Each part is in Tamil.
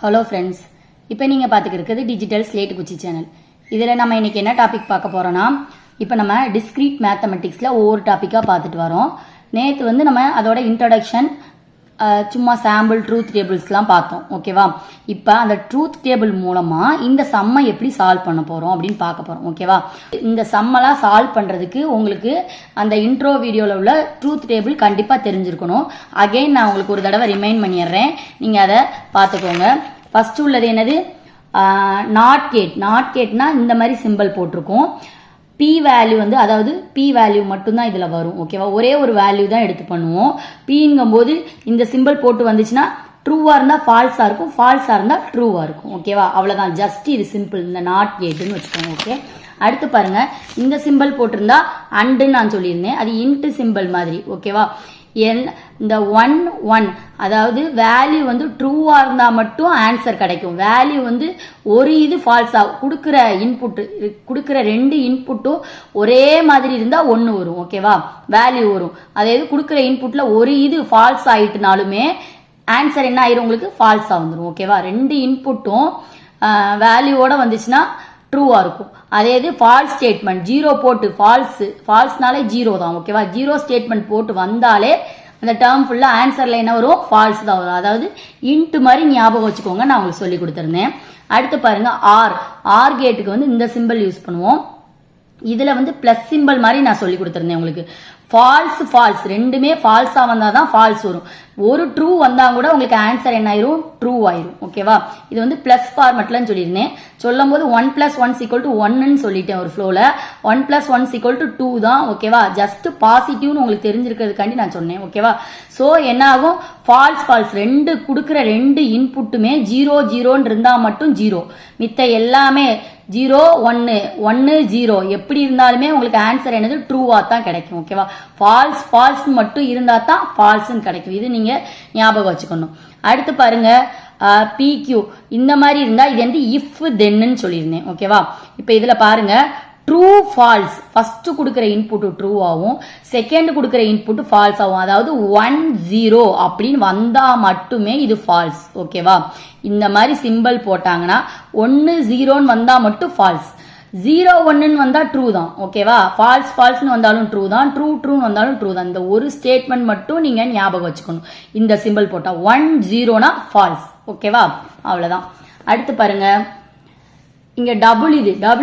ஹலோ ஃப்ரெண்ட்ஸ், இப்போ நீங்கள் பார்த்துக்கிட்டு டிஜிட்டல் ஸ்லேட் குச்சி சேனல். இதில் நம்ம இன்னைக்கு என்ன டாபிக் பார்க்க போகிறோன்னா, இப்போ நம்ம டிஸ்கிரீட் மேத்தமெட்டிக்ஸில் ஒவ்வொரு டாப்பிக்காக பார்த்துட்டு வரோம். நேற்று நம்ம அதோட இன்ட்ரடக்ஷன், சும்மா சாம்பிள் ட்ரூத் டேபிள்ஸ்லாம் பார்த்தோம். ஓகேவா? இப்போ அந்த ட்ரூத் டேபிள் மூலமாக இந்த சம்மை எப்படி சால்வ் பண்ண போகிறோம் அப்படின்னு பார்க்க போகிறோம். ஓகேவா? இந்த சம்மெல்லாம் சால்வ் பண்ணுறதுக்கு உங்களுக்கு அந்த இன்ட்ரோ வீடியோவில் உள்ள ட்ரூத் டேபிள் கண்டிப்பாக தெரிஞ்சிருக்கணும். அகெயின் நான் உங்களுக்கு ஒரு தடவை ரிமைண்ட் பண்ணிடுறேன், நீங்கள் அதை பார்த்துக்கோங்க. ஃபர்ஸ்ட் உள்ளது என்னது? Not gate. நாட் கேட்னா இந்த மாதிரி சிம்பிள் போட்டிருக்கோம். பி வேல்யூ அதாவது பி வேல்யூ மட்டும்தான் இதில் வரும். ஓகேவா? ஒரே ஒரு வேல்யூ தான் எடுத்து பண்ணுவோம். பிங்கும் போது இந்த சிம்பிள் போட்டு வந்துச்சுன்னா ட்ரூவா இருந்தா ஃபால்ஸா இருக்கும், ஃபால்ஸா இருந்தா ட்ரூவா இருக்கும். ஓகேவா? அவ்வளவுதான். ஜஸ்ட் இது சிம்பிள், இந்த நாட் கேட்னு வச்சுக்கோங்க. ஓகே, அடுத்து பாருங்க, இந்த சிம்பிள் போட்டிருந்தா அண்டுன்னு நான் சொல்லியிருந்தேன், அது இன்ட்டு சிம்பிள் மாதிரி. ஓகேவா? இந்த 1 1 அதாவது வேல்யூ ட்ரூவா இருந்தா மட்டும் ஆன்சர் கிடைக்கும். வேல்யூ ஒரு இது ஃபால்ஸா, கொடுக்கிற ரெண்டு இன்புட்டும் ஒரே மாதிரி இருந்தா 1 வரும். ஓகேவா? வேல்யூ வரும். அதாவது கொடுக்கிற இன்புட்ல ஒரு இது ஃபால்ஸ் ஆயிட்டுனாலுமே ஆன்சர் என்ன ஆயிரும்? உங்களுக்கு ஃபால்ஸா வந்துடும். ஓகேவா? ரெண்டு இன்புட்டும் வேல்யூவோட வந்துச்சுன்னா ட்ரூவா இருக்கும். அதே இது ஃபால்ஸ் ஸ்டேட்மெண்ட், ஜீரோ போட்டு, ஃபால்ஸ்னாலே ஜீரோ தான். ஓகேவா? ஜீரோ ஸ்டேட்மெண்ட் போட்டு வந்தாலே அந்த டேர்ம் ஃபுல்லா ஆன்சர்ல என்ன வரும்? ஃபால்ஸ் தான் வரும். அதாவது இன்ட்டு மாதிரி ஞாபகம் வச்சுக்கோங்க, நான் உங்களுக்கு சொல்லி கொடுத்துருந்தேன். அடுத்து பாருங்க, ஆர் கேட்டுக்கு இந்த சிம்பிள் யூஸ் பண்ணுவோம். இதுல பிளஸ் சிம்பிள் மாதிரி நான் சொல்லி கொடுத்துருந்தேன் உங்களுக்கு. ஃபால்ஸ் ரெண்டுமே ஃபால்ஸா வந்தாதான் ஃபால்ஸ் வரும். ஒரு ட்ரூ வந்தா கூட உங்களுக்கு ஆன்சர் என்ன ஆயிரும்? ட்ரூ ஆயிரும். ஓகேவா? இது பிளஸ் ஃபார்மட்ல சொல்லியிருந்தேன். சொல்லும் போது 1 + 1 = 1 சொல்லிட்டேன் ஒரு ஃப்ளோல. 1 + 1 = 2 தான். ஓகேவா? ஜஸ்ட் பாசிட்டிவ்னு உங்களுக்கு தெரிஞ்சிருக்கிறதுக்காண்டி நான் சொன்னேன். ஓகேவா? சோ என்ன ஆகும்? ஃபால்ஸ் ரெண்டு கொடுக்கிற ரெண்டு இன்புட்டுமே 0 0 இருந்தா மட்டும் 0, மித்த எல்லாமே 0 1 1 0 எப்படி இருந்தாலுமே உங்களுக்கு ஆன்சர் என்னது? ட்ரூவா தான் கிடைக்கும். ஓகேவா? ஃபால்ஸ் மட்டும் இருந்தா தான் ஃபால்ஸ்ன்னு கிடைக்கும். இது நீங்க ஞாபகம் வச்சுக்கணும். அடுத்து பாருங்க, PQ இந்த மாதிரி இருந்தா இது இஃப் தென்னு சொல்லியிருந்தேன். ஓகேவா? இப்ப இதுல பாருங்க, ட்ரூ ஃபால்ஸ், ஃபர்ஸ்ட் கொடுக்கிற இன்புட் ட்ரூ ஆகும், செகண்ட் கொடுக்கிற இன்புட் ஃபால்ஸ் ஆகும். அதாவது 1 0 அப்படின்னு வந்தா மட்டுமே இது ஃபால்ஸ். ஓகேவா? இந்த மாதிரி சிம்பிள் போட்டாங்கன்னா 1 0 வந்தா மட்டும் ஃபால்ஸ், 0 1 வந்தா ட்ரூ தான். ஓகேவா? ஃபால்ஸ் வந்தாலும் ட்ரூ தான், ட்ரூ வந்தாலும் ட்ரூ தான். இந்த ஒரு ஸ்டேட்மெண்ட் மட்டும் நீங்க ஞாபகம் வச்சுக்கணும். இந்த சிம்பிள் போட்டா 1 0னா ஃபால்ஸ். ஓகேவா? அவ்வளவுதான். அடுத்து பாருங்க, இங்க டபுள்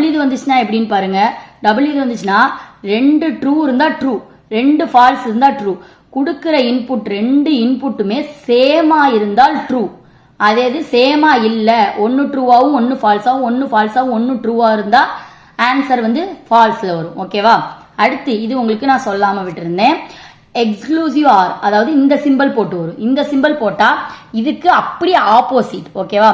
இது வந்துச்சுன்னா எப்படின்னு பாருங்க. டபுள் இது வந்துச்சுன்னா ரெண்டு ட்ரூ இருந்தா ட்ரூ, ரெண்டு ஃபால்ஸ் இருந்தா ட்ரூ. கொடுக்கிற இன்புட் ரெண்டு இன்புட்டுமே சேமா இருந்தால் ட்ரூ. அதே இது சேமா இல்ல, ஒன்னு ட்ரூவாவும் ஒன்னு ஃபால்ஸாவும், ஒன்னு ஃபால்ஸாவும் ஒன்னு ட்ரூவா இருந்தா ஆன்சர் ஃபால்ஸ்ல வரும். ஓகேவா? அடுத்து இது உங்களுக்கு நான் சொல்லாம விட்டுருந்தேன், எக்ஸ்க்ளூசிவ் ஆர், அதாவது இந்த சிம்பிள் போட்டு வரும். இந்த சிம்பிள் போட்டா இதுக்கு அப்படியே ஆப்போசிட். ஓகேவா?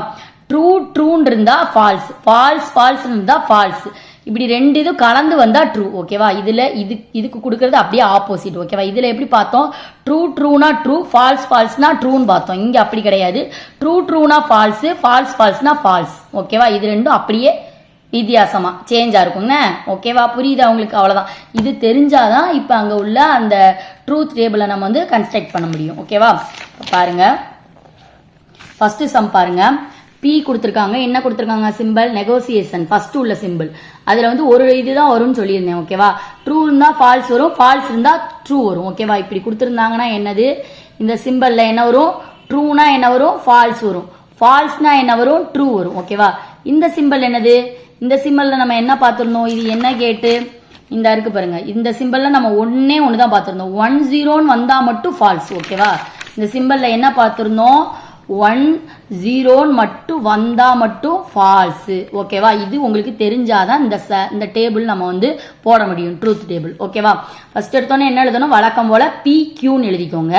ட்ரூன்னு இருந்தா ஃபால்ஸ் இருந்தா ஃபால்ஸ். இப்படி ரெண்டு இது கலந்து வந்தா ட்ரூ. ஓகேவா? இதுக்கு கொடுக்கறது அப்படியே ஆப்போசிட். ஓகேவா? இதுல எப்படி பார்த்தோம்? ட்ரூனா ட்ரூ, ஃபால்ஸ்னா ட்ரூன்னு பார்த்தோம். இங்க அப்படி கிடையாது. ட்ரூனா ஃபால்ஸ், ஃபால்ஸ்னா ஃபால்ஸ். ஓகேவா? இது ரெண்டும் அப்படியே வித்தியாசமா சேஞ்சா இருக்குங்க. ஓகேவா? புரியுதா உங்களுக்கு? அவ்வளவுதான். இது தெரிஞ்சாதான் இப்ப அங்க உள்ள அந்த ட்ரூத் டேபிளை நம்ம கன்ஸ்ட்ரக்ட் பண்ண முடியும். ஓகேவா? பாருங்க, ஃபர்ஸ்ட் சம் பாருங்க. பி கொடுத்திருக்காங்க. என்ன கொடுத்திருக்காங்க? சிம்பிள் நெகோசியேஷன், ஃபர்ஸ்ட் உள்ள சிம்பிள். அதுல ஒரு இதுதான் வரும்னு சொல்லியிருந்தேன். ஓகேவா? ட்ரூ இருந்தா ஃபால்ஸ் வரும், ஃபால்ஸ் இருந்தா ட்ரூ வரும். ஓகேவா? இப்படி கொடுத்திருந்தாங்கன்னா என்னது? இந்த சிம்பிள்ல என்ன வரும்? ட்ரூனா என்ன வரும்? ஃபால்ஸ் வரும். ஃபால்ஸ்னா என்ன வரும்? ட்ரூ வரும். ஓகேவா? இந்த சிம்பிள் என்னது? இந்த சிம்பிள்ல நம்ம என்ன பார்த்திருந்தோம்? இது என்ன கேட்டு? இந்த இருக்கு பாருங்க. இந்த சிம்பிள்ல நம்ம ஒன்னே ஒண்ணுதான் பார்த்திருந்தோம். 1 0 வந்தா மட்டும் ஃபால்ஸ். ஓகேவா? இந்த சிம்பிள்ல என்ன பார்த்திருந்தோம்? 1 0 மட்டும் வந்தா மட்டும் ஃபால்ஸ். ஓகேவா? இது உங்களுக்கு தெரிஞ்சாதான் இந்த டேபிள் நம்ம போட முடியும், ட்ரூத் டேபிள். ஓகேவா? ஃபர்ஸ்ட் எடுத்தோன்னே என்ன எழுதணும்? வழக்கம் போல PQன்னு எழுதிக்கோங்க.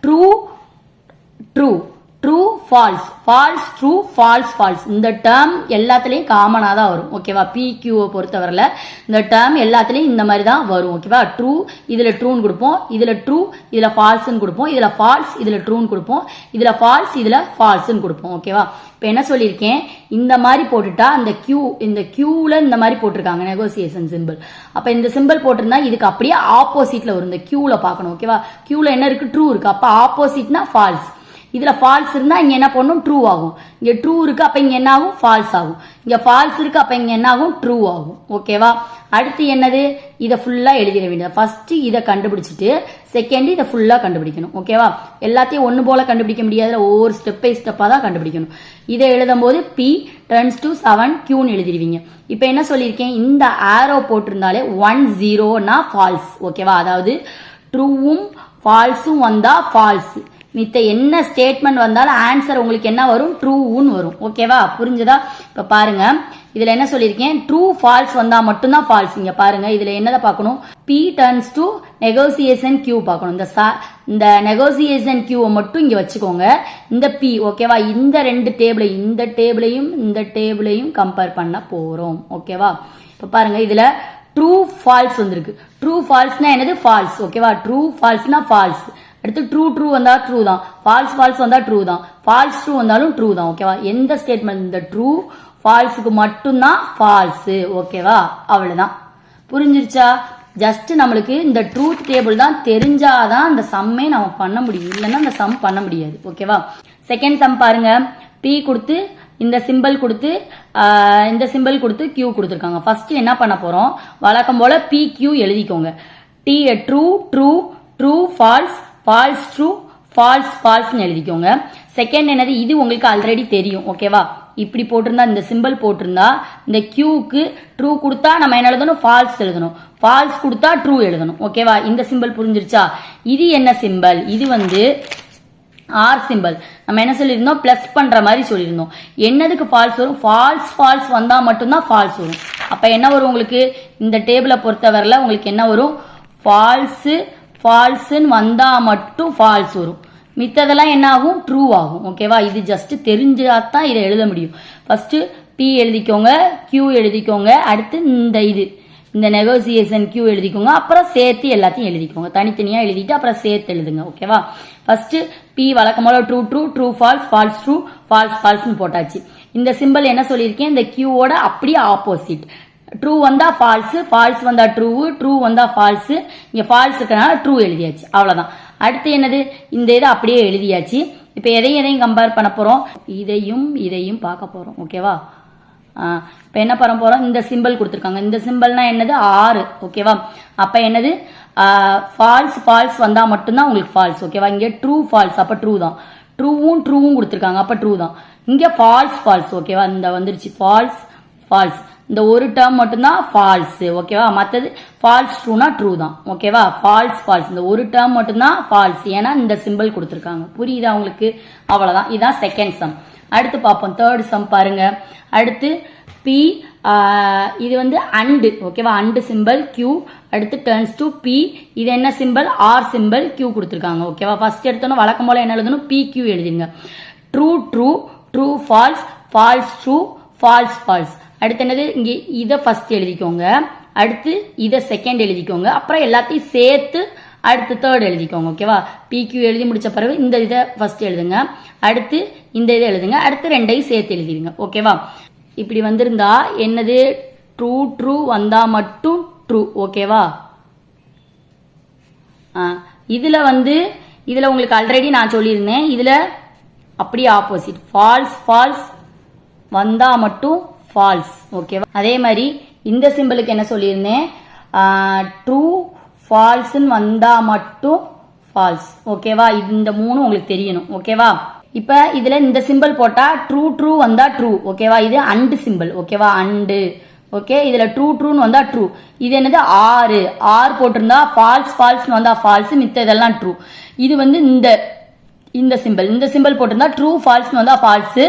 True false true falls. இந்த டேர்ம் எல்லாத்துலயும் காமனா தான் வரும். ஓகேவா? PQவை பொறுத்தவரையில இந்த டேர்ம் எல்லாத்துலயும் இந்த மாதிரி தான் வரும். ஓகேவா? ட்ரூ இதுல ட்ரூன்னு கொடுப்போம், இதுல ட்ரூ இதுல ஃபால்ஸ்ன்னு கொடுப்போம், இதுல ஃபால்ஸ் இதுல ட்ரூன்னு கொடுப்போம், இதுல ஃபால்ஸ் இதுல ஃபால்ஸ்ன்னு கொடுப்போம். ஓகேவா? இப்ப என்ன சொல்லியிருக்கேன்? இந்த மாதிரி போட்டுட்டா இந்த கியூல இந்த மாதிரி போட்டிருக்காங்க நெகோசியேஷன் சிம்பிள். அப்ப இந்த சிம்பிள் போட்டிருந்தா இதுக்கு அப்படியே ஆப்போசிட்ல வரும். இந்த கியூல பார்க்கணும். ஓகேவா? கியூல என்ன இருக்கு? ட்ரூ இருக்கு. அப்ப ஆப்போசிட்னா ஃபால்ஸ். இதுல ஃபால்ஸ் இருந்தா இங்க என்ன பண்ணும் ட்ரூ ஆகும். இங்க ட்ரூ இருக்கு அப்ப இங்க என்ன ஆகும் ஃபால்ஸ் ஆகும். இங்க ஃபால்ஸ் இருக்கு அப்ப இங்க என்ன ஆகும் ட்ரூ ஆகும். ஓகேவா? அடுத்து என்னது இதை ஃபுல்லா எழுதிட வேண்டியது. ஃபர்ஸ்ட் இதை கண்டுபிடிச்சிட்டு செகண்ட் இதை ஃபுல்லா கண்டுபிடிக்கணும். ஓகேவா? எல்லாத்தையும் ஒன்னு போல கண்டுபிடிக்க முடியாத ஒவ்வொரு ஸ்டெப் பை ஸ்டெப்பா தான் கண்டுபிடிக்கணும். இதை எழுதும் போது P turns to 7 Qன்னு எழுதிடுவீங்க. இப்ப என்ன சொல்லியிருக்கேன், இந்த ஆரோ போட்டிருந்தாலே 1 0னா ஃபால்ஸ். ஓகேவா? அதாவது ட்ரூவும் ஃபால்ஸும் வந்தா ஃபால்ஸ், மித்த என்ன ஸ்டேட்மெண்ட் வந்தாலும் ஆன்சர் உங்களுக்கு என்ன வரும் ட்ரூன்னு வரும். ஓகேவா? புரிஞ்சதா? இப்ப பாருங்க இதுல என்ன சொல்லியிருக்கேன், ட்ரூ ஃபால்ஸ் வந்தா மட்டும்தான் ஃபால்ஸ். இங்க பாருங்க இதுல என்னதை பார்க்கணும், P turns to negotiation Q பார்க்கணும். இந்த நெகோசியேஷன் Q மட்டும் இங்க வச்சுக்கோங்க. இந்த P ஓகேவா? இந்த ரெண்டு டேபிளையும் இந்த டேபிளையும் கம்பேர் பண்ண போறோம். ஓகேவா? இப்ப பாருங்க இதுல ட்ரூ ஃபால்ஸ் வந்திருக்கு. ட்ரூ ஃபால்ஸ்னா என்னது ஃபால்ஸ். ஓகேவா? ட்ரூ ஃபால்ஸ்னா ஃபால்ஸ். அடுத்து ட்ரூ வந்தா ட்ரூ தான், ஃபால்ஸ் வந்தா ட்ரூ தான், ஃபால்ஸ் ட்ரூ வந்தாலும் ட்ரூ தான். ஓகேவா? எந்த ஸ்டேட்மெண்ட் இந்த ட்ரூ ஃபால்ஸுக்கு மட்டும்தான் ஃபால்ஸ். ஓகேவா? அவ்வளவுதான். புரிஞ்சிருச்சா? ஜஸ்ட் நம்மளுக்கு இந்த ட்ரூத் டேபிள் தான் தெரிஞ்சாதான் அந்த சம்மே நம்ம பண்ண முடியும், இல்லைன்னா அந்த சம் பண்ண முடியாது. ஓகேவா? செகண்ட் சம் பாருங்க. P கொடுத்து இந்த சிம்பிள் கொடுத்து Q கொடுத்துருக்காங்க. ஃபர்ஸ்ட் என்ன பண்ண போறோம், வழக்கம் போல PQ எழுதிக்கோங்க. True false, false true, false ஃபால்ஸ்னு எழுதிக்கோங்க. செகண்ட் என்னது, இது உங்களுக்கு ஆல்ரெடி தெரியும். ஓகேவா? இப்படி போட்டிருந்தா இந்த சிம்பிள் போட்டிருந்தா இந்த Qக்கு ட்ரூ கொடுத்தா நம்ம என்ன எழுதணும் ஃபால்ஸ் எழுதணும், ஃபால்ஸ் கொடுத்தா ட்ரூ எழுதணும். ஓகேவா? இந்த சிம்பிள் புரிஞ்சிருச்சா? இது என்ன சிம்பிள், இது வந்து ஆர் சிம்பிள். நம்ம என்ன சொல்லியிருந்தோம், பிளஸ் பண்ற மாதிரி சொல்லியிருந்தோம். என்னதுக்கு ஃபால்ஸ் வரும், ஃபால்ஸ் வந்தா மட்டும்தான் ஃபால்ஸ் வரும். அப்ப என்ன வரும் உங்களுக்கு, இந்த டேபிளை பொறுத்தவரையில உங்களுக்கு என்ன வரும், ஃபால்ஸ்ன்னு வந்தா மட்டும் ஃபால்ஸ் வரும், மித்ததெல்லாம் என்ன ஆகும் ட்ரூ ஆகும். ஓகேவா? இது ஜஸ்ட் தெரிஞ்சாதான் இதை எழுத முடியும். ஃபர்ஸ்ட் P எழுதிக்கோங்க, Q எழுதிக்கோங்க, அடுத்து இந்த நெகோசியேஷன் Q எழுதிக்கோங்க, அப்புறம் சேர்த்து எல்லாத்தையும் எழுதிக்கோங்க. தனித்தனியா எழுதிட்டு அப்புறம் சேர்த்து எழுதுங்க. ஓகேவா? ஃபர்ஸ்ட் P வழக்கம் போல true false, false true, false ஃபால்ஸ்னு போட்டாச்சு. இந்த சிம்பிள் என்ன சொல்லியிருக்கேன், இந்த Qவோட அப்படியே ஆப்போசிட். ட்ரூ வந்தா ஃபால்ஸ், ஃபால்ஸ் வந்தா ட்ரூ வந்தா ஃபால்ஸ். இங்க ஃபால்ஸ் இருக்கனால ட்ரூ எழுதியாச்சு. அவ்வளவுதான். அடுத்து என்னது, இந்த இதை அப்படியே எழுதியாச்சு. இப்ப எதையும் கம்பேர் பண்ண போறோம், இதையும் பார்க்க போறோம். ஓகேவா? இப்ப என்ன பண்ண போறோம், இந்த சிம்பிள் கொடுத்துருக்காங்க. இந்த சிம்பிள்னா என்னது 6. ஓகேவா? அப்ப என்னது ஃபால்ஸ் வந்தா மட்டும்தான் உங்களுக்கு ஃபால்ஸ். ஓகேவா? இங்க ட்ரூ ஃபால்ஸ், அப்ப ட்ரூ தான். ட்ரூவும் கொடுத்துருக்காங்க, அப்ப ட்ரூ தான். இங்க ஃபால்ஸ். ஓகேவா? இந்த வந்துருச்சு ஃபால்ஸ். இந்த ஒரு டேர்ம் மட்டும்தான் ஃபால்ஸ். ஓகேவா? மற்றது ஃபால்ஸ் ட்ரூனா ட்ரூ தான். ஓகேவா? ஃபால்ஸ் இந்த ஒரு டேர்ம் மட்டும்தான் ஃபால்ஸ், ஏன்னா இந்த சிம்பிள் கொடுத்துருக்காங்க. புரியுதா உங்களுக்கு? அவ்வளவுதான். இதுதான் செகண்ட் சம். அடுத்து பார்ப்போம் தேர்ட் சம் பாருங்க. அடுத்து P இது வந்து அண்டு. ஓகேவா? அண்டு சிம்பிள் Q, அடுத்து டர்ன்ஸ் டு P. இது என்ன சிம்பிள், ஆர் சிம்பிள், Q கொடுத்துருக்காங்க. ஓகேவா? ஃபர்ஸ்ட் எடுத்தோம் வழக்கம் போல என்ன எழுதணும், PQ எழுதிருங்க. True false, false true, false. அடுத்து என்னது, இங்க இதை ஃபர்ஸ்ட் எழுதிக்கோங்க, அடுத்து இதை செகண்ட் எழுதிக்கோங்க, அப்புறம் எல்லாத்தையும் சேர்த்து அடுத்து தேர்ட் எழுதிக்கோங்க. ஓகேவா? PQ எழுதி முடிச்ச பிறகு இந்த இதை ஃபர்ஸ்ட் எழுதுங்க, அடுத்து இந்த இதை எழுதுங்க, அடுத்து ரெண்டையும் சேர்த்து எழுதிருங்க. ஓகேவா? இப்படி வந்திருந்தா என்னது, ட்ரூ வந்தா மட்டும் ட்ரூ. ஓகேவா? இதுல உங்களுக்கு ஆல்ரெடி நான் சொல்லியிருந்தேன், இதுல அப்படியே ஆப்போசிட், ஃபால்ஸ் வந்தா மட்டும் ஃபால்ஸ். ஓகேவா? அதே மாதிரி இந்த சிம்பிளுக்கு என்ன சொல்லியிருந்தேன், ட்ரூ ஃபால்ஸ்ன்னு வந்தா மட்டும் ஃபால்ஸ். ஓகேவா? இந்த மூணு உங்களுக்கு தெரியணும். ஓகேவா? இப்ப இதுல இந்த சிம்பிள் போட்டா ட்ரூ வந்தா ட்ரூ. ஓகேவா? இது அண்டு சிம்பிள். ஓகேவா? அண்டு. ஓகே, இதுல ட்ரூன்னு வந்தா ட்ரூ. இது என்னது ஆர் போட்டிருந்தா ஃபால்ஸ்னு வந்தா ஃபால்ஸ், மித்த இதெல்லாம் ட்ரூ. இது வந்து இந்த சிம்பிள் போட்டிருந்தா ட்ரூ ஃபால்ஸ்னு வந்தா ஃபால்ஸ்,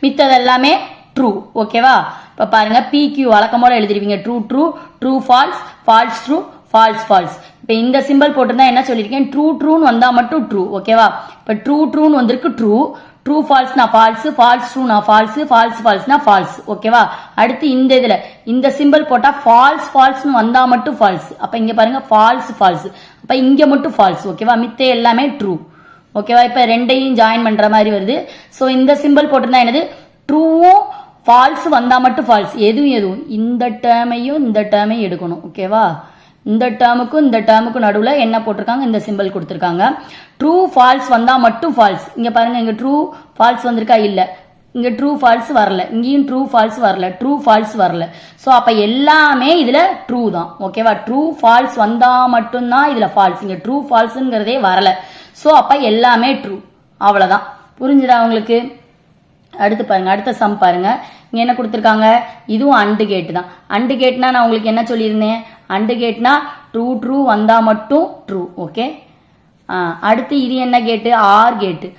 மித்தது எல்லாமே ட்ரூ. ஓகேவா? இப்ப பாருங்க PQ வழக்கம் போல எழுதிருவீங்க. True false true, false. இப்ப இந்த சிம்பிள் போட்டிருந்தா என்ன சொல்லிருக்கேன், ட்ரூன்னு வந்தா மட்டும் ட்ரூ. ஓகேவா? இப்ப ட்ரூன்னு வந்திருக்கு, ட்ரூ ஃபால்ஸ்னா ஃபால்ஸ் ட்ரூனா ஃபால்ஸ்னா ஃபால்ஸ். ஓகேவா? அடுத்து இந்த சிம்பிள் போட்டா ஃபால்ஸ்னு வந்தா மட்டும் ஃபால்ஸ். அப்ப இங்க பாருங்க ஃபால்ஸ், அப்ப இங்க மட்டும் ஃபால்ஸ். ஓகேவா? மித்த எல்லாமே ட்ரூ. ஓகேவா? இப்ப ரெண்டையும் ஜாயின் பண்ற மாதிரி வருது. சோ இந்த சிம்பிள் போட்டிருந்தா என்னது, ட்ரூவும் ஃபால்ஸ் வந்தா மட்டும் ஃபால்ஸ். எதுவும் இந்த டேர்மையும் எடுக்கணும். ஓகேவா? இந்த டேர்முக்கும் நடுவில் என்ன போட்டிருக்காங்க, இந்த சிம்பிள் கொடுத்துருக்காங்க. ட்ரூ ஃபால்ஸ் வந்தா மட்டும் ஃபால்ஸ். இங்க பாருங்க, இங்க ட்ரூ ஃபால்ஸ் வந்திருக்கா, இல்ல. இங்க ட்ரூ ஃபால்ஸ் வரல, இங்கேயும் ட்ரூ ஃபால்ஸ் வரல, ட்ரூ ஃபால்ஸ் வரல. ஸோ அப்ப எல்லாமே இதுல ட்ரூ தான். ஓகேவா? ட்ரூ ஃபால்ஸ் வந்தா மட்டும்தான் இதுல ஃபால்ஸ். இங்க ட்ரூ ஃபால்ஸ்ங்கிறதே வரல. ஸோ அப்ப எல்லாமே ட்ரூ. அவ்வளவுதான். புரிஞ்சுதா உங்களுக்கு? அடுத்து பாருங்க, அடுத்த சம் பாருங்க. இங்க என்ன கொடுத்துருக்காங்க, இதுவும் அண்டு கேட் தான். அண்டு கேட்னா நான் உங்களுக்கு என்ன சொல்லியிருந்தேன், அண்டு கேட்னா ட்ரூ ட்ரூ வந்தா மட்டும் ட்ரூ. ஓகே. அடுத்து இது என்ன கேட்டு, ஆர் கேட்டு.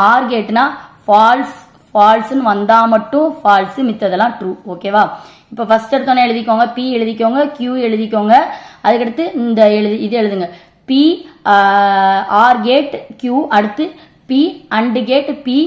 ஆர் கேட்னா ஃபால்ஸ் ஃபால்ஸ்ன்னு வந்தா மட்டும் ஃபால்ஸ், மித்ததெல்லாம் ட்ரூ. ஓகேவா? இப்போ ஃபர்ஸ்ட் எடுத்தோன்னே எழுதிக்கோங்க, பி எழுதிக்கோங்க, கியூ எழுதிக்கோங்க. அதுக்கடுத்து இந்த இது எழுதுங்க, பி ஆர் கேட் கியூ. அடுத்து P and cap P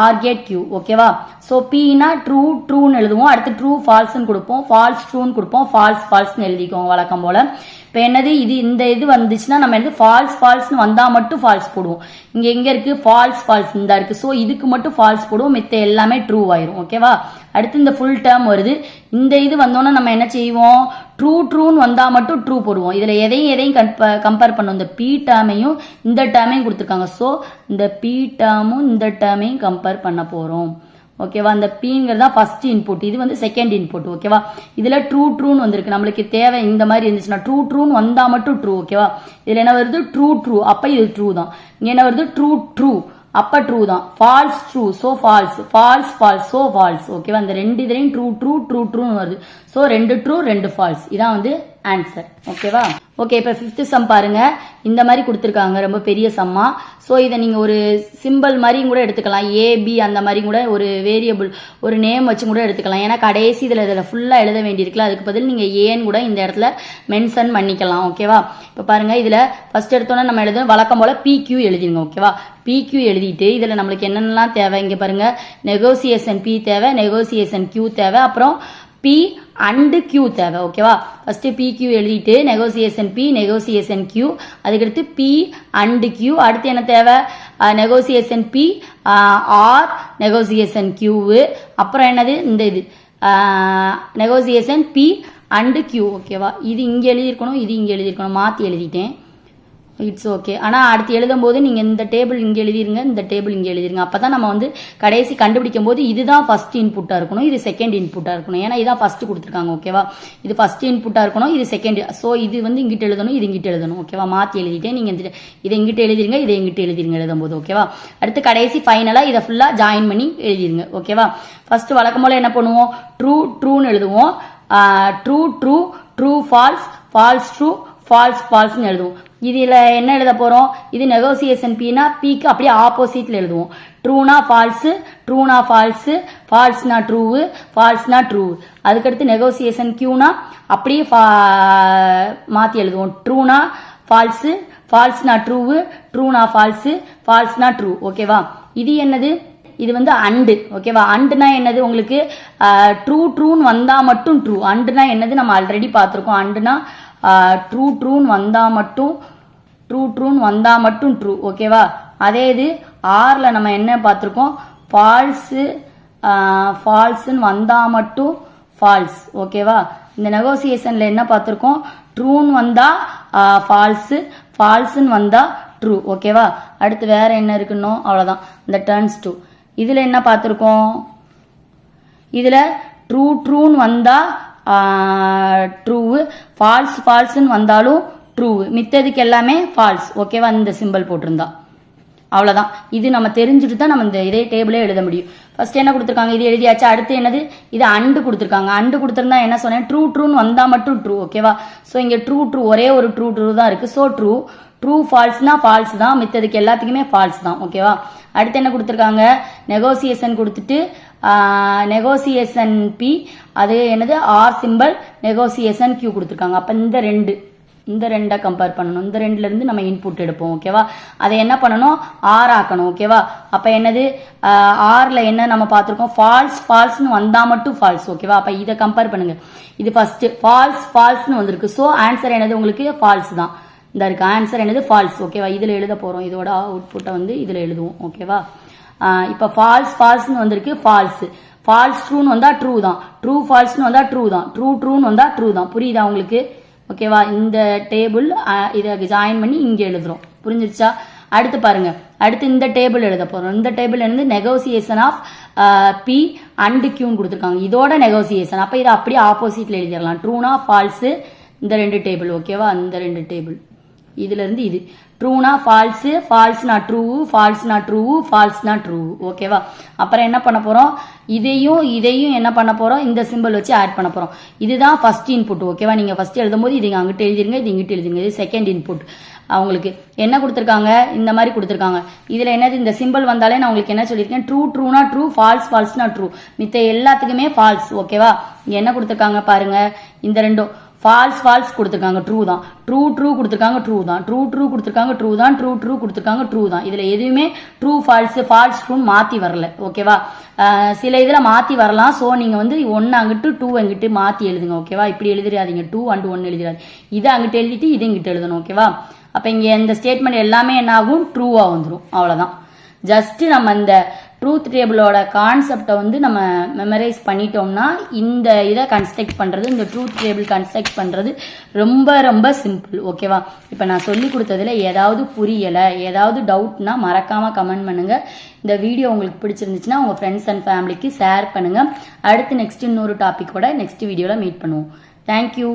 or cap Q. ஓகேவா? ஸோ பின்னா ட்ரூ ட்ரூன்னு எழுதுவோம். அடுத்து ட்ரூ ஃபால்ஸ்ன்னு கொடுப்போம், ஃபால்ஸ் ட்ரூன்னு கொடுப்போம், ஃபால்ஸ் ஃபால்ஸ்ன்னு எழுதிக்கோங்க வழக்கம் போல. இப்போ என்னது, இந்த இது வந்துச்சுன்னா நம்ம என்னது ஃபால்ஸ் ஃபால்ஸ்ன்னு வந்தா மட்டும் ஃபால்ஸ் போடுவோம். இங்க எங்க இருக்கு, ஃபால்ஸ் ஃபால்ஸ் இந்த இருக்கு. ஸோ இதுக்கு மட்டும் ஃபால்ஸ் போடுவோம், மித்த எல்லாமே ட்ரூ ஆயிரும். ஓகேவா? அடுத்து இந்த ஃபுல் டேர்ம் வருது. இந்த இது வந்தோன்னா நம்ம என்ன செய்வோம், ட்ரூ ட்ரூன்னு வந்தா மட்டும் ட்ரூ போடுவோம். இதுல எதையும் கம்பேர் பண்ணும். இந்த பி டேர்மையும் இந்த டேர்மையும் கொடுத்துருக்காங்க. ஸோ இந்த பி டேர்மும் இந்த டேர்மையும் கம்பேர் பண்ண போறோம். ஓகேவா? அந்த பிங்கிறதா ஃபர்ஸ்ட் இன்புட், இது வந்து செகண்ட் இன்புட். ஓகேவா? இதுல ட்ரூ ட்ரூன்னு வந்திருக்கு. நம்மளுக்கு தேவை இந்த மாதிரி இருந்துச்சுன்னா ட்ரூ ட்ரூன்னு வந்தா மட்டும் ட்ரூ. ஓகேவா? இதுல என்ன வருது, ட்ரூ ட்ரூ, அப்ப இது ட்ரூ தான். இங்க என்ன வருது, ட்ரூ ட்ரூ, அப்ப ட்ரூ தான். False true, so false, false false, so false. ஓகேவா? இந்த ரெண்டு இதுலயும் ட்ரூ ட்ரூ ட்ரூ ட்ரூன்னு வருது. சோ ரெண்டு ட்ரூ ரெண்டு ஃபால்ஸ். இதான் வந்து ஆன்சர். ஓகேவா? ஓகே. இப்ப 5th சம் பாருங்க. இந்த மாதிரி கொடுத்துருக்காங்க, ரொம்ப பெரிய சம்மா. ஸோ இதை நீங்க ஒரு சிம்பிள் மாதிரியும் கூட எடுத்துக்கலாம், ஏபி அந்த மாதிரி கூட ஒரு வேரியபிள் ஒரு நேம் வச்சு கூட எடுத்துக்கலாம். ஏன்னா கடைசி இதில் ஃபுல்லா எழுத வேண்டியிருக்குல்ல, அதுக்கு பதில் நீங்க ஏன்னு கூட இந்த இடத்துல மென்ஷன் பண்ணிக்கலாம். ஓகேவா? இப்போ பாருங்க, இதுல ஃபர்ஸ்ட் எடுத்தோன்னா நம்ம எழுத வழக்கம் போல பிக்யூ எழுதிருங்க. ஓகேவா? பிக்யூ எழுதிட்டு இதுல நம்மளுக்கு என்னென்னலாம் தேவை, இங்க பாருங்க, நெகோசியேஷன் பி தேவை, நெகோசியேஷன் கியூ தேவை, அப்புறம் பி அண்ட் கியூ தேவை. ஓகேவா? ஃபர்ஸ்ட் பி கியூ எழுதிட்டு நெகோசியேஷன் பி நெகோசியேஷன் கியூ, அதுக்கடுத்து பி அண்ட் கியூ. அடுத்து என்ன தேவை, negation P or negation Q. அப்புறம் என்னது, இந்த இது நெகோசியேஷன் பி அண்ட் கியூ. ஓகேவா? இது இங்க எழுதியிருக்கணும், இது இங்க எழுதியிருக்கணும், மாத்தி எழுதிட்டேன். It's okay. ஆனால் அடுத்து எழுதும் போது நீங்கள் இந்த டேபிள் இங்கே எழுதிருங்க, இந்த டேபிள் இங்கே எழுதிருங்க. அப்போ தான் நம்ம வந்து கடைசி கண்டுபிடிக்கும் போது இதுதான் ஃபர்ஸ்ட் இன்புட்டாக இருக்கணும், இது செகண்ட் இன்புட்டாக இருக்கணும். ஏன்னா இதான் ஃபர்ஸ்ட் கொடுத்துருக்காங்க. ஓகேவா? இது ஃபர்ஸ்ட் இன்புட்டாக இருக்கணும், இது செகண்ட். ஸோ இது வந்து இங்கிட்ட எழுதணும், இது இங்கிட்ட எழுதணும். ஓகேவா? மாற்றி எழுதிட்டேன். நீங்கள் இதை இங்கிட்ட எழுதிருங்க, இதை இங்கிட்ட எழுதிருங்க எழுதும் போது. ஓகேவா? அடுத்து கடைசி ஃபைனலாக இதை ஃபுல்லாக ஜாயின் பண்ணி எழுதிருங்க. ஓகேவா? ஃபர்ஸ்ட் வழக்கம் போல என்ன பண்ணுவோம், ட்ரூ ட்ரூன்னு எழுதுவோம். True true, true false, false true, false ஃபால்ஸ்ன்னு எழுதுவோம். இதுல என்ன எழுத போறோம், இது நெகோசியேஷன் பினா பிக்கு அப்படியே ஆப்போசிட்ல எழுதுவோம். ட்ரூனா ஃபால்ஸ், ட்ரூனா ஃபால்ஸ், ஃபால்ஸ்னா ட்ரூ, ஃபால்ஸ்னா ட்ரூ. அதுக்கடுத்து நெகோசியேஷன் கியூனா அப்படியே மாத்தி எழுதுவோம். ட்ரூனா ஃபால்ஸ், ஃபால்ஸ்னா ட்ரூ, ட்ரூனா ஃபால்ஸ், ஃபால்ஸ்னா ட்ரூ. ஓகேவா? இது என்னது, இது வந்து அண்டு. ஓகேவா? அண்டுனா என்னது, உங்களுக்கு ட்ரூ ட்ரூன்னு வந்தா மட்டும் ட்ரூ. அண்டுனா என்னது நம்ம ஆல்ரெடி பார்த்துருக்கோம். அண்டுனா ட்ரூ ட்ரூன்னு வந்தா மட்டும், ட்ரூ ட்ரூன்னு வந்தா மட்டும் ட்ரூ. ஓகேவா? அதே இது ஆர்ல நம்ம என்ன பார்த்துருக்கோம், ஃபால்ஸ் ஃபால்ஸ்ன்னு வந்தா மட்டும் ஃபால்ஸ். ஓகேவா? இந்த நெகோசியேஷன்ல என்ன பார்த்துருக்கோம், ட்ரூன்னு வந்தா ஃபால்ஸ், ஃபால்ஸ்ன்னு வந்தா ட்ரூ. ஓகேவா? அடுத்து வேற என்ன இருக்குன்னு, அவ்வளவுதான். இந்த டர்ன்ஸ் டூ இதுல என்ன பார்த்துருக்கோம், இதுல ட்ரூ ட்ரூன்னு வந்தா ட்ரூ, ஃபால்ஸ் ஃபால்ஸ்ன்னு வந்தாலும் ட்ரூ, மித்ததுக்கு எல்லாமே ஃபால்ஸ். ஓகேவா? இந்த சிம்பிள் போட்டிருந்தா அவ்வளவுதான். இது நம்ம தெரிஞ்சுட்டு தான் நம்ம இந்த இதே டேபிளே எழுத முடியும். ஃபர்ஸ்ட் என்ன கொடுத்துருக்காங்க, இது எழுதியாச்சு. அடுத்து என்னது, இது அண்டு கொடுத்துருக்காங்க. அண்டு கொடுத்துருந்தா என்ன சொன்னேன், ட்ரூ ட்ரூன்னு வந்தா மட்டும் ட்ரூ. ஓகேவா? ஸோ இங்க ட்ரூ ட்ரூ ஒரே ஒரு ட்ரூ ட்ரூ தான் இருக்கு. ஸோ ட்ரூ ட்ரூ ஃபால்ஸ்னா ஃபால்ஸ் தான், மித்ததுக்கு எல்லாத்துக்குமே ஃபால்ஸ் தான். ஓகேவா? அடுத்து என்ன கொடுத்துருக்காங்க, நெகோசியேஷன் கொடுத்துட்டு நெகோசியேஷன் பி, அது என்னது ஆர் சிம்பிள், நெகோசியேஷன் கியூ கொடுத்துருக்காங்க. அப்ப இந்த ரெண்டை கம்பேர் பண்ணணும். இந்த ரெண்டுல இருந்து நம்ம இன்புட் எடுப்போம். ஓகேவா? அதை என்ன பண்ணணும், ஆர் ஆக்கணும். ஓகேவா? அப்ப என்னது, ஆர்ல என்ன நம்ம பார்த்திருக்கோம், ஃபால்ஸ் ஃபால்ஸ்னு வந்தா மட்டும் ஃபால்ஸ். ஓகேவா? அப்ப இதை கம்பேர் பண்ணுங்க. இது ஃபர்ஸ்ட் ஃபால்ஸ் ஃபால்ஸ்னு வந்திருக்கு. ஸோ ஆன்சர் என்னது, உங்களுக்கு ஃபால்ஸ் தான். இந்த இருக்கு ஆன்சர் என்னது, ஃபால்ஸ். ஓகேவா? இதுல எழுத போறோம், இதோட அவுட்புட்டை வந்து இதுல எழுதுவோம். ஓகேவா? இப்ப ஃபால்ஸ் ஃபால்ஸ்னு வந்திருக்கு, ஃபால்ஸ். ஃபால்ஸ் ட்ரூன்னு வந்தா ட்ரூ தான், ட்ரூ ஃபால்ஸ்னு வந்தா ட்ரூ தான், ட்ரூ ட்ரூன்னு வந்தா ட்ரூ தான். புரியுதா உங்களுக்கு? ஓகேவா. இந்த டேபிள் இதை ஜாயின் பண்ணி இங்கே எழுதுறோம். புரிஞ்சிருச்சா? அடுத்து பாருங்க, அடுத்து இந்த டேபிள் எழுத போறோம். இந்த டேபிள் வந்து நெகோசியேஷன் ஆஃப் பி அண்ட் கியூன்னு கொடுத்துருக்காங்க. இதோட நெகோசியேஷன். அப்போ இதை அப்படியே ஆப்போசிட்ல எழுதிடலாம். ட்ரூனா ஃபால்ஸு இந்த 2 டேபிள். ஓகேவா. இந்த 2 டேபிள் இதுல இருந்து இது ட்ரூனா ஃபால்ஸு, ஃபால்ஸ்னா ட்ரூ, ஃபால்ஸ்னா ட்ரூ, ஃபால்ஸ்னா ட்ரூ. ஓகேவா. அப்புறம் என்ன பண்ண போறோம், இதையும் என்ன பண்ண போறோம், இந்த சிம்பிள் வச்சு ஆட் பண்ண போறோம். இதுதான் ஃபர்ஸ்ட் இன்புட். ஓகேவா. நீங்க ஃபர்ஸ்ட் எழுதும் போது இது அங்கிட்டு எழுதிருங்க, இது இங்கிட்டு எழுதிருங்க. இது செகண்ட் இன்புட். அவங்களுக்கு என்ன கொடுத்துருக்காங்க, இந்த மாதிரி கொடுத்துருக்காங்க. இதுல என்னது, இந்த சிம்பிள் வந்தாலே நான் உங்களுக்கு என்ன சொல்லியிருக்கேன், ட்ரூ ட்ரூனா ட்ரூ, ஃபால்ஸ் ஃபால்ஸ்னா ட்ரூ, மித்த எல்லாத்துக்குமே ஃபால்ஸ். ஓகேவா. இங்க என்ன கொடுத்துருக்காங்க பாருங்க, இந்த ரெண்டும் ஃபால்ஸ் ஃபால்ஸ் கொடுத்துருக்காங்க, ட்ரூ தான். ட்ரூ ட்ரூ கொடுத்துருக்காங்க, ட்ரூ தான். ட்ரூ ட்ரூ கொடுத்துருக்காங்க, ட்ரூ தான். ட்ரூ ட்ரூ கொடுத்துருக்காங்க, ட்ரூ தான். இதுல எதுவுமே ட்ரூ ஃபால்ஸ் ஃபால்ஸ் ட்ரூன்னு மாத்தி வரல. ஓகேவா. சில இதுல மாத்தி வரலாம். ஸோ நீங்க வந்து 1 அங்கிட்டு 2 அங்கிட்டு மாத்தி எழுதுங்க. ஓகேவா. இப்படி எழுதிடாதீங்க, 2 and 1 எழுதிடாது. இதை அங்கிட்டு எழுதிட்டு இதை இங்கிட்டு எழுதணும். ஓகேவா. அப்ப இங்க இந்த ஸ்டேட்மெண்ட் எல்லாமே என்ன ஆகும், ட்ரூவா வந்துடும். அவ்வளவுதான். ஜஸ்ட் நம்ம இந்த ட்ரூத் டேபிளோட கான்செப்டை வந்து நம்ம மெமரைஸ் பண்ணிட்டோம்னா இந்த இதை கன்ஸ்ட்ரக்ட் பண்றது, இந்த ட்ரூத் டேபிள் கன்ஸ்ட்ரக்ட் பண்றது ரொம்ப ரொம்ப சிம்பிள். ஓகேவா. இப்போ நான் சொல்லி கொடுத்ததுல ஏதாவது புரியலை, ஏதாவது டவுட்னா மறக்காம கமெண்ட் பண்ணுங்க. இந்த வீடியோ உங்களுக்கு பிடிச்சிருந்துச்சுன்னா உங்க ஃப்ரெண்ட்ஸ் அண்ட் ஃபேமிலிக்கு ஷேர் பண்ணுங்க. அடுத்து நெக்ஸ்ட் இன்னொரு டாபிக்கோட நெக்ஸ்ட் வீடியோல மீட் பண்ணுவோம். தேங்க்யூ.